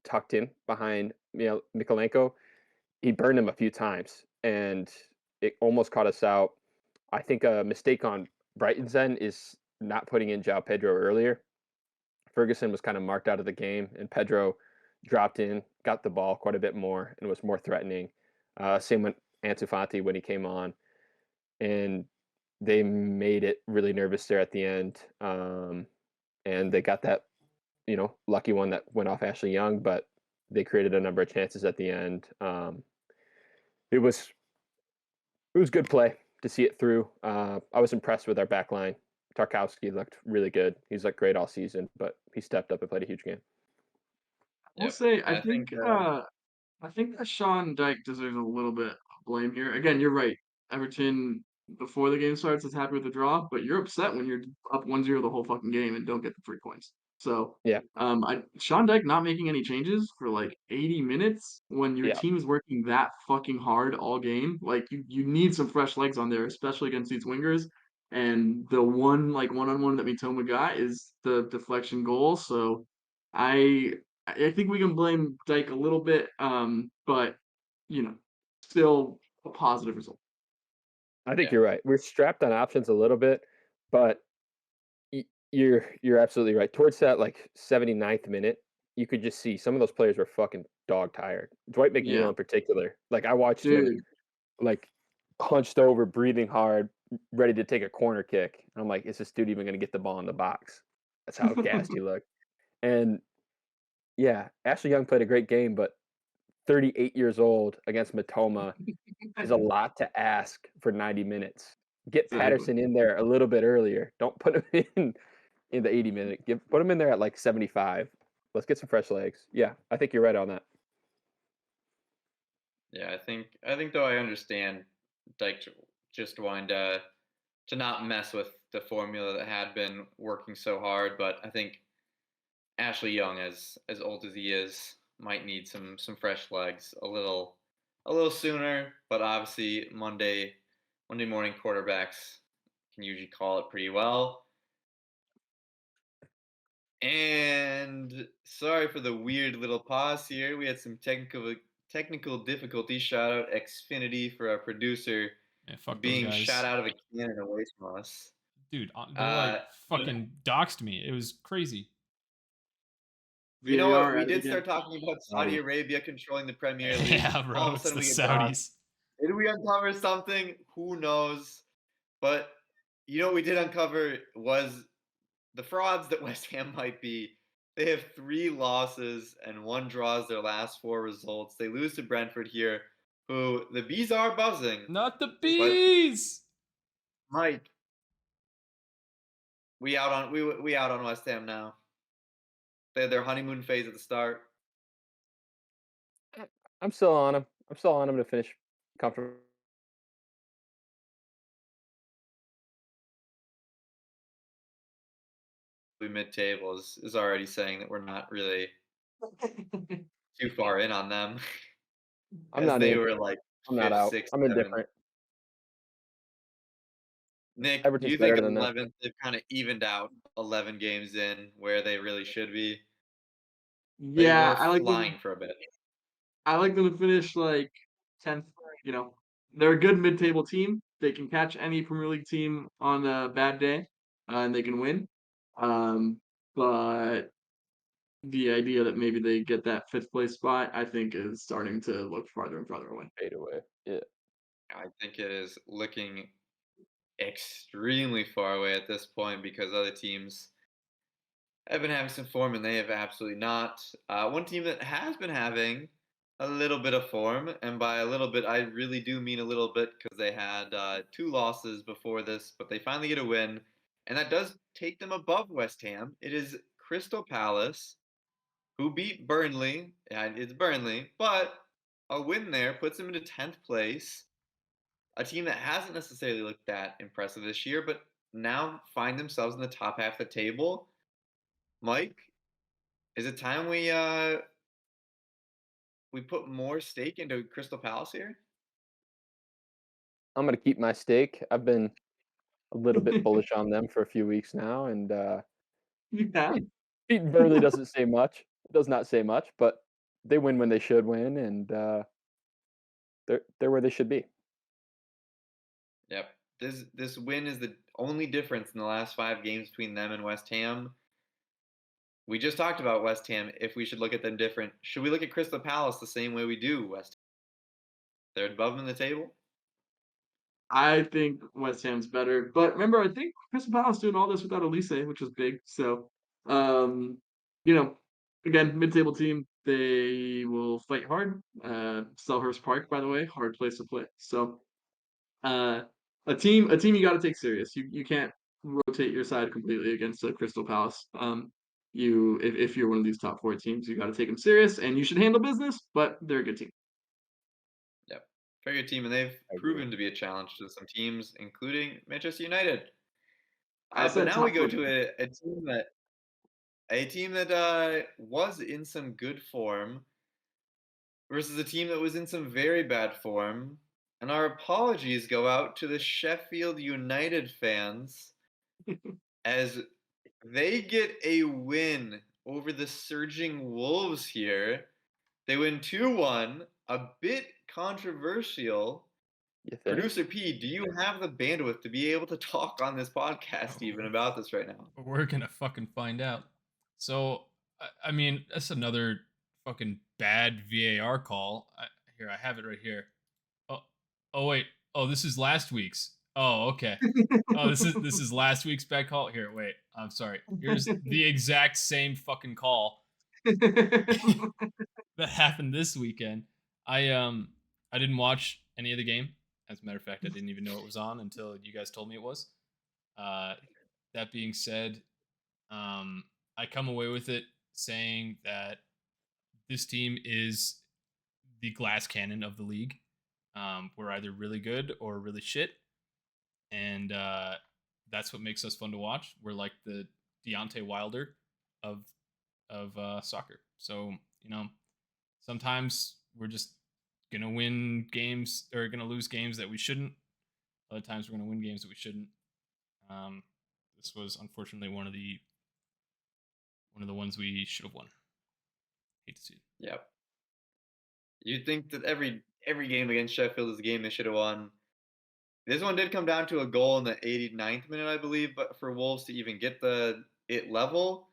tucked in behind Mikolenko, he burned him a few times, and it almost caught us out. I think a mistake on Brighton's end is not putting in João Pedro earlier. Ferguson was kind of marked out of the game, and Pedro dropped in, got the ball quite a bit more, and was more threatening. Same with Ansu Fati when he came on, and they made it really nervous there at the end. And they got that, lucky one that went off Ashley Young, but they created a number of chances at the end. It was good play to see it through. I was impressed with our back line. Tarkowski looked really good. He's looked great all season, but he stepped up and played a huge game. We'll Yep. say I think I think that Sean Dyche deserves a little bit of blame here. Again, you're right. Everton before the game starts is happy with the draw, but you're upset when you're up 1-0 the whole fucking game and don't get the 3 points. So Yeah, Sean Dyche not making any changes for like 80 minutes when your yeah, team's working that fucking hard all game. Like you need some fresh legs on there, especially against these wingers. And the one-on-one that Mitoma got is the deflection goal. So I I think we can blame Dyke a little bit, but you know, still a positive result. I think yeah. you're right. We're strapped on options a little bit, but you're absolutely right. Towards that like 79th minute, you could just see some of those players were fucking dog tired. Dwight McNeil Yeah, in particular. Like I watched him dude. like hunched over, breathing hard, ready to take a corner kick. And I'm like, is this dude even going to get the ball in the box? That's how gassed he looked. And yeah, Ashley Young played a great game, but 38 years old against Matoma is a lot to ask for 90 minutes. Get Exactly. Patterson in there a little bit earlier. Don't put him in the 80 minute. Put him in there at like 75. Let's get some fresh legs. Yeah, I think you're right on that. Yeah, I think though I understand like just wanting to not mess with the formula that had been working so hard, but I think Ashley Young, as old as he is, might need some fresh legs a little sooner. But obviously Monday morning quarterbacks can usually call it pretty well. And sorry for the weird little pause here. We had some technical difficulties. Shout out Xfinity for our producer Yeah, fuck those being shot guys. out of a cannon away from us. Dude, they like Uh, but fucking doxed me. It was crazy. you know what? VAR We at it did again. start talking about Saudi Saudi. Arabia controlling the Premier League. Yeah, All bro, of a it's the sudden we get doxxed. Saudis. Did we uncover something? Who knows? But you know what we did uncover was the frauds that West Ham might be. They have 3 losses and 1 draws their last 4 results. They lose to Brentford here, who the bees are buzzing. Not the But bees. Mike, we out on West Ham now. They had their honeymoon phase at the start. I'm still on him. I'm still on him to finish comfortable. mid-table is already saying that we're not really too far in on them. I'm As not they in. were like I'm not 5th, out. 6th, I'm 7th. indifferent. Nick, do Everton's you think better than them. 11th, they've kind of evened out 11 games in where they really should be? They Yeah, were flying for a bit. I like them to finish like 10th. You know, they're a good mid-table team. They can catch any Premier League team on a bad day, and they can win. But the idea that maybe they get that 5th place spot, I think, is starting to look farther and farther away. Fade away. Yeah. I think it is looking extremely far away at this point because other teams have been having some form and they have absolutely not. One team that has been having a little bit of form, and by a little bit, I really do mean a little bit because they had 2 losses before this, but they finally get a win, and that does take them above West Ham. It is Crystal Palace, who beat Burnley. Yeah, it's Burnley, but a win there puts them into 10th place. A team that hasn't necessarily looked that impressive this year, but now find themselves in the top half of the table. Mike, is it time we put more stake into Crystal Palace here? I'm gonna keep my stake. I've been a little bit bullish on them for a few weeks now, and Yeah. beating Burnley doesn't say much. It does not say much, but they win when they should win, and they're where they should be. Yep. This win is the only difference in the last 5 games between them and West Ham. We just talked about West Ham. If we should look at them different, should we look at Crystal Palace the same way we do West Ham? They're above them in the table. I think West Ham's better. But remember, I think Crystal Palace doing all this without Elise, which was big. So, um, you know, again, mid-table team, they will fight hard. Selhurst Park, by the way, hard place to play. So, uh, a team you got to take serious. You can't rotate your side completely against a Crystal Palace. If you're one of these top 4 teams, you got to take them serious, and you should handle business. But they're a good team. Yep. Very good team, and they've I agree. proven to be a challenge to some teams, including Manchester United. I But said now we top go 4. to a team that was in some good form versus a team that was in some very bad form. And our apologies go out to the Sheffield United fans as they get a win over the surging Wolves here. They win 2-1, a bit controversial. You think? Producer P, do you have the bandwidth to be able to talk on this podcast even about this right now? We're gonna fucking find out. So, I mean, that's another fucking bad VAR call. Here, I have it right here. Oh wait. Oh, this is last week's. Oh, okay. Oh, this is last week's bad call. Here, wait. I'm sorry. Here's the exact same fucking call that happened this weekend. I didn't watch any of the game. As a matter of fact, I didn't even know it was on until you guys told me it was. That being said, I come away with it saying that this team is the glass cannon of the league. We're either really good or really shit, and that's what makes us fun to watch. We're like the Deontay Wilder of soccer. So sometimes we're just gonna win games or gonna lose games that we shouldn't. Other times we're gonna win games that we shouldn't. This was unfortunately one of the ones we should have won. Hate to see it. Yep. You'd think that every game against Sheffield is a game they should have won. This one did come down to a goal in the 89th minute, I believe, but for Wolves to even get it level,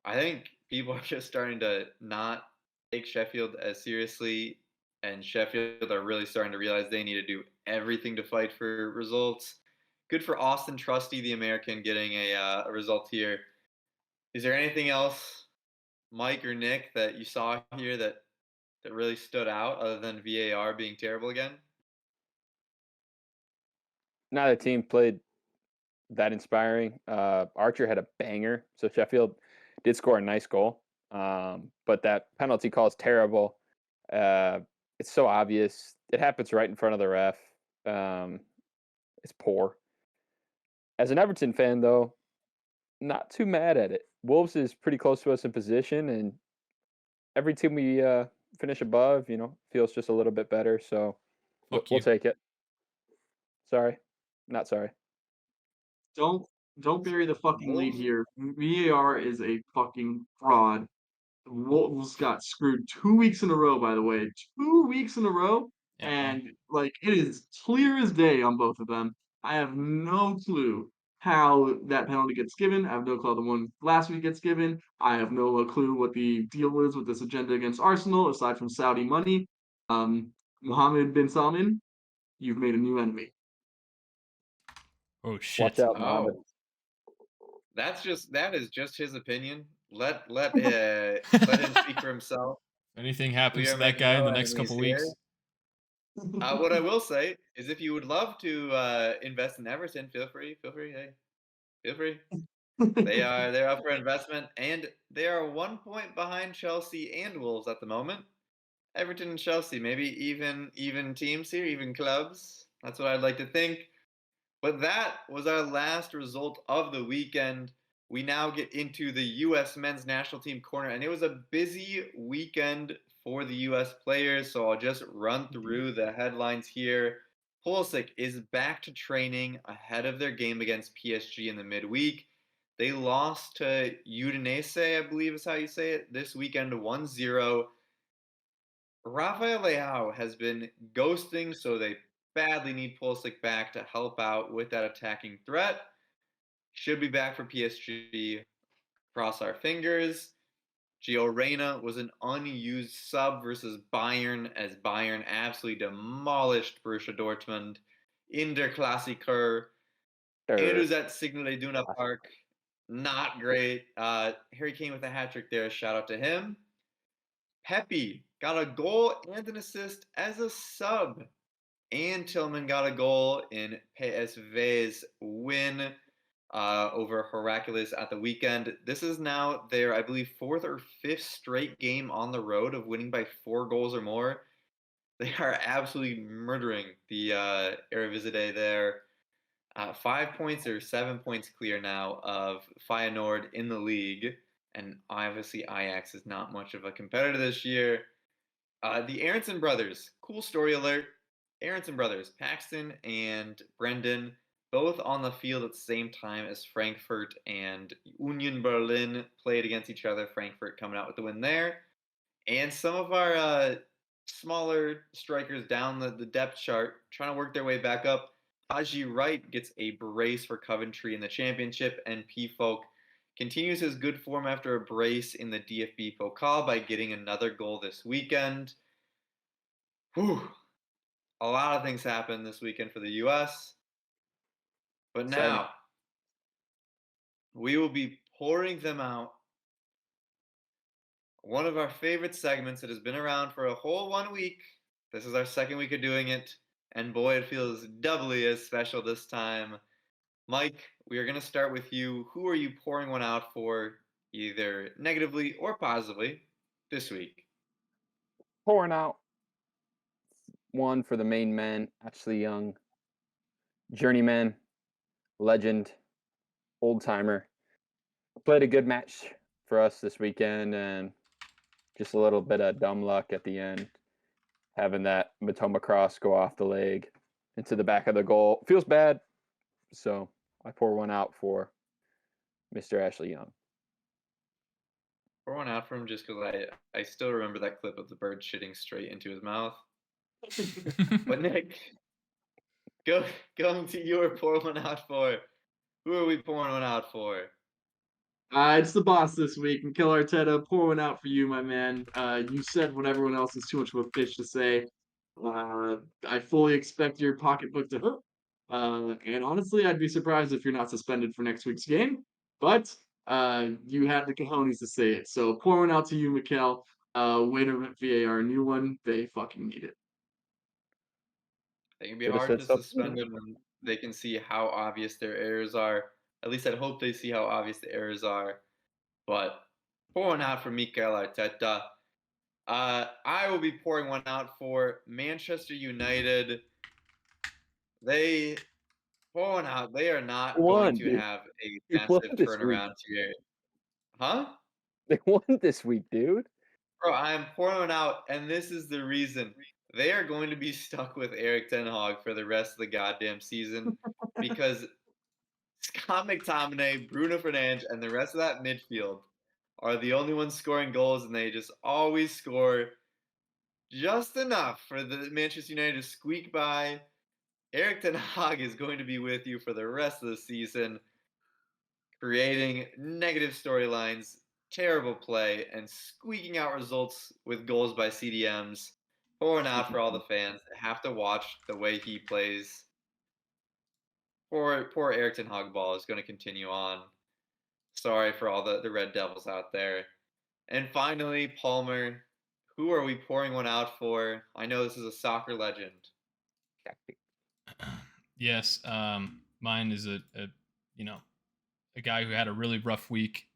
I think people are just starting to not take Sheffield as seriously, and Sheffield are really starting to realize they need to do everything to fight for results. Good for Austin Trusty, the American, getting a result here. Is there anything else, Mike or Nick, that you saw here that really stood out other than VAR being terrible again? Neither team played that inspiring. Archer had a banger, so Sheffield did score a nice goal. But that penalty call is terrible. It's so obvious. It happens right in front of the ref. It's poor. As an Everton fan, though, not too mad at it. Wolves is pretty close to us in position, and every team we finish above, feels just a little bit better. So Fuck we'll you. take it. Sorry, not sorry. Don't don't bury the fucking lead Wolves, here. VAR is a fucking fraud. The Wolves got screwed 2 weeks in a row, by the way. 2 weeks in a row. Yeah, well, And like it is clear as day on both of them. I have no clue how that penalty gets given. I have no clue how the one last week gets given. I have no clue what the deal is with this agenda against Arsenal, aside from Saudi money. Mohammed bin Salman, you've made a new enemy. oh Watch shit. out, Mohammed. oh, that is just his opinion. Let him speak for himself. If anything We happens are to that making guy in no the next enemies couple here. weeks, What I will say is, if you would love to invest in Everton, feel free. Hey, feel free. They're up for investment, and they are 1 point behind Chelsea and Wolves at the moment. Everton and Chelsea, maybe even teams here, even clubs. That's what I'd like to think. But that was our last result of the weekend. We now get into the U.S. men's national team corner, and it was a busy weekend for the U.S. players, so I'll just run through the headlines here. Pulisic is back to training ahead of their game against PSG in the midweek. They lost to Udinese, I believe is how you say it, this weekend 1-0. Rafael Leao has been ghosting, so they badly need Pulisic back to help out with that attacking threat. Should be back for PSG. Cross our fingers. Gio Reyna was an unused sub versus Bayern, as Bayern absolutely demolished Borussia Dortmund in der Klassiker. Andrews at Signal Iduna Park, not great. Harry Kane with a hat trick there. Shout out to him. Pepe got a goal and an assist as a sub. And Tillman got a goal in PSV's win over Heracles at the weekend. This is now their, I believe, fourth or fifth straight game on the road of winning by 4 goals or more. They are absolutely murdering the Eredivisie there. 5 points or 7 points clear now of Feyenoord in the league. And obviously Ajax is not much of a competitor this year. The Aronson brothers, cool story alert. Aronson brothers, Paxton and Brendan, both on the field at the same time as Frankfurt and Union Berlin played against each other. Frankfurt coming out with the win there. And some of our smaller strikers down the depth chart trying to work their way back up. Haji Wright gets a brace for Coventry in the championship, and P Folk continues his good form after a brace in the DFB Pokal by getting another goal this weekend. Whew. A lot of things happened this weekend for the US. But now, we will be pouring them out. One of our favorite segments that has been around for a whole 1 week. This is our second week of doing it. And boy, it feels doubly as special this time. Mike, we are going to start with you. Who are you pouring one out for, either negatively or positively, this week? Pouring out one for the main man, Ashley Young, journeyman, legend, old timer. Played a good match for us this weekend, and just a little bit of dumb luck at the end, having that Matoma cross go off the leg into the back of the goal. Feels bad, so I pour one out for Mr. Ashley Young. Pour one out for him just because I still remember that clip of the bird shitting straight into his mouth. But Nick, going to your pour one out for. Who are we pouring one out for? It's the boss this week. Mikel Arteta, pour one out for you, my man. You said what everyone else is too much of a fish to say. I fully expect your pocketbook to hurt. And honestly, I'd be surprised if you're not suspended for next week's game. But you had the cojones to say it. So pour one out to you, Mikel. Way to rip VAR a new one. They fucking need it. It can be Should have hard said to something. suspend them when they can see how obvious their errors are. At least I'd hope they see how obvious the errors are. But pour one out for Mikel Arteta. I will be pouring one out for Manchester United. They Pouring out. They are not They going won, to dude. have a They won massive this week. turnaround here. Huh? They won this week, dude. Bro, I'm pouring out, and this is the reason. They are going to be stuck with Eric Ten Hag for the rest of the goddamn season because Scott McTominay, Bruno Fernandes, and the rest of that midfield are the only ones scoring goals, and they just always score just enough for the Manchester United to squeak by. Eric Ten Hag is going to be with you for the rest of the season, creating negative storylines, terrible play, and squeaking out results with goals by CDMs. Pouring out for all the fans that have to watch the way he plays. Poor Eric Ten Hag ball is going to continue on. Sorry for all the Red Devils out there. And finally, Palmer, who are we pouring one out for? I know this is a soccer legend. Yes, mine is a guy who had a really rough week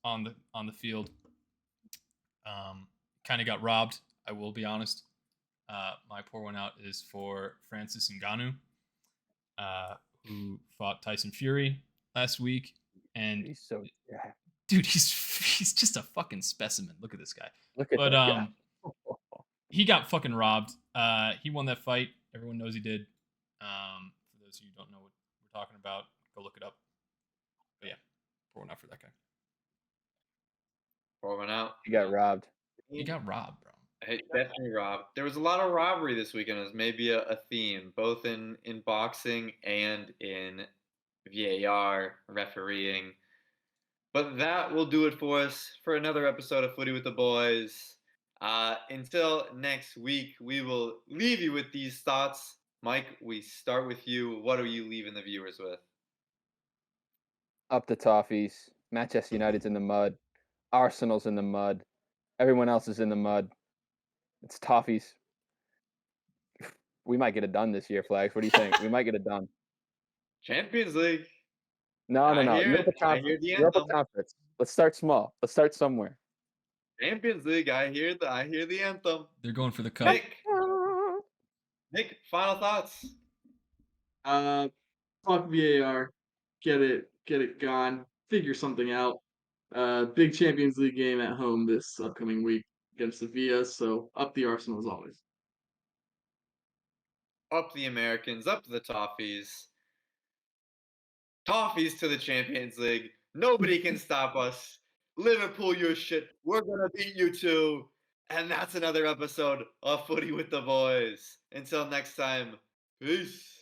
on the field. Kind of got robbed. I will be honest. My pour one out is for Francis Ngannou, who fought Tyson Fury last week, and He's so yeah. dude, he's just a fucking specimen. Look at this guy. Look at But that guy. he got fucking robbed. He won that fight. Everyone knows he did. For those of you who don't know what we're talking about, go look it up. But yeah, pour one out for that guy. Pour one out. He got robbed. He got robbed, bro. Hey, definitely robbed. There was a lot of robbery this weekend as maybe a theme, both in boxing and in VAR refereeing. But that will do it for us for another episode of Footy with the Boys. Until next week, we will leave you with these thoughts. Mike, we start with you. What are you leaving the viewers with? Up the Toffies. Manchester United's in the mud. Arsenal's in the mud. Everyone else is in the mud. It's Toffies. We might get it done this year, Flags. What do you think? We might get it done. Champions League. No. I hear Europa it. I hear Conference. the Europa anthem. Conference. Let's start small. Let's start somewhere. Champions League. I hear the anthem. They're going for the cup. Nick, final thoughts. Fuck VAR. Get it gone. Figure something out. Big Champions League game at home this upcoming week against Sevilla. So up the Arsenal as always. Up the Americans, up the Toffies. Toffies to the Champions League. Nobody can stop us. Liverpool, your shit. We're going to beat you too. And that's another episode of Footy with the Boys. Until next time, peace.